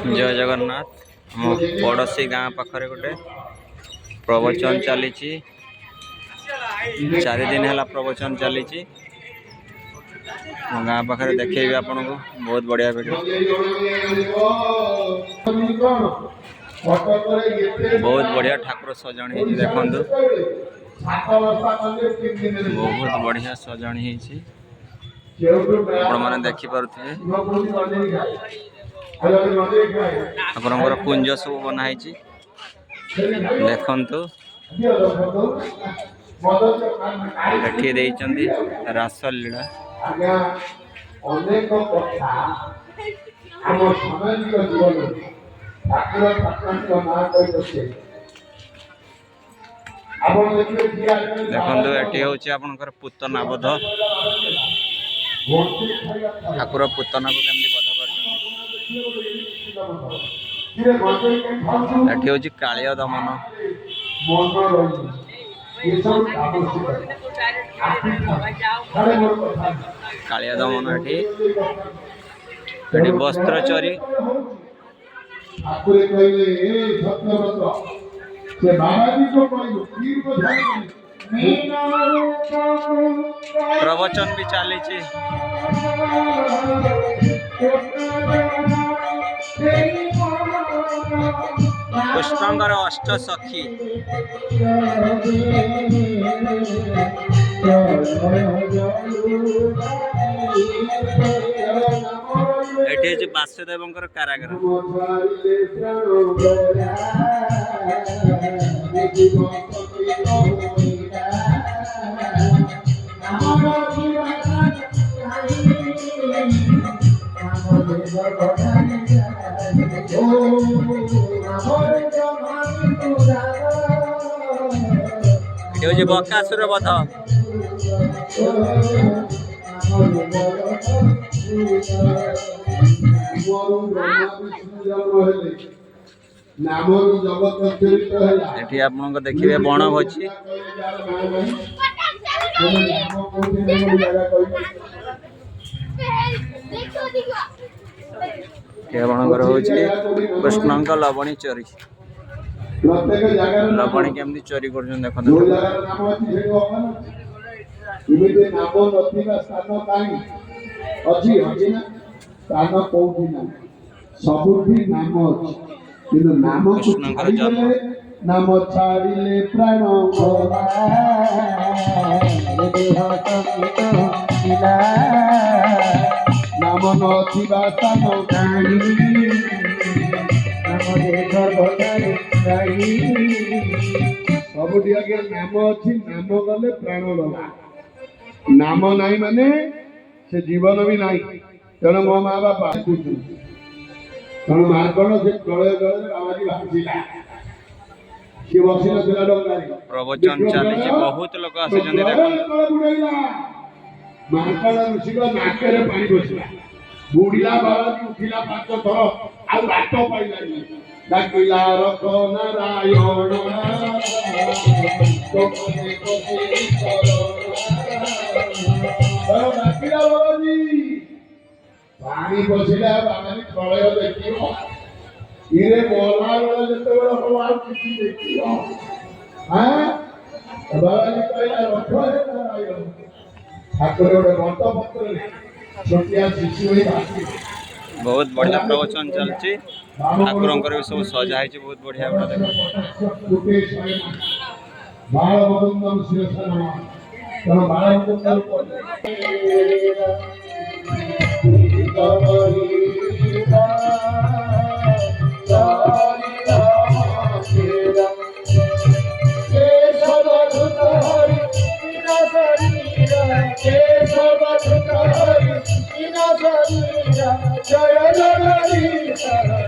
जय जगन्नाथ मो पड़ोसी गाँ पाखरे गोटे प्रवचन चली 4 दिन है प्रवचन चली गाँ पाखे देखेबी आपन को बहुत बढ़िया वीडियो बहुत बढ़िया ठाकुर सजण देखु बहुत बढ़िया सजण मैंने देखिपे ठाकुर कुंज सब बनाई देखु एठी रास लीला देखो एटी हूँ आपनकर पूतना बोध ठाकुर पूतना को केमती बोध कर हूँ कालिया दमन कालिया दमन एटी वस्त्र चोरी प्रवचन भी चली कृष्णकर अष्ट सखी एटी वासुदेव कारागार ये बकासुर बध एठी आपन देखिए बण भोजी कृष्ण लवणी चोरी लवणी केमती चोरी कर कृष्णकर जन्म नाम छाड़िले प्राण नाम नथिबा स्थान सबुठी आगे नाम अच्छी नाम गले प्राण गला नाम नहीं माने से जीवन भी नहीं तेणु मो माँ बापा तेणु मार्कण से गले गले आवाज भाषिला सी बसी ना प्रवचन चली बहुत लोग आसिछन मार्कण ऋषि नाकरे पानी बसला बुढ़िया बाबा उठिला 5 थर आ बाट पाइला डाकिला रख नारायण डाकिला बाबाजी पानी बसिला बाबाजी प्रलय देखियो इरे बोला बेले जते बेले हो आ किछि देखियो हां बाबाजी कहला रख नारायण ठाकुर गोटे घंट पत्र छोटिया शिशु होई बाकी बहुत बढ़िया प्रवचन चलची ठाकुर भी सब सजाई बहुत बढ़िया जय जगदीश हरे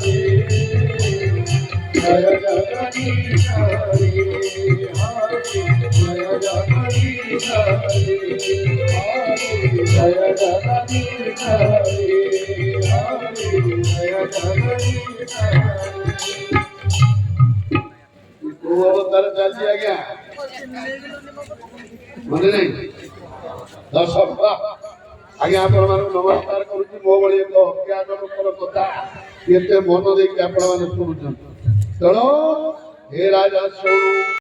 जय जगदीश हरे जय जगदीश हरे जय जगदीश हरे जय जगदीश अवतार चलती आज्ञा मन नहीं दर्शक आज्ञा आप नमस्कार करुच्ची मो भाई एक अज्ञात लोकर कथा କେତେ ମନ ଦେଇକି ଆପଣମାନେ ଶୁଣୁଛନ୍ତି ତେଣୁ ହେ ରାଜା ଶୁଣୁ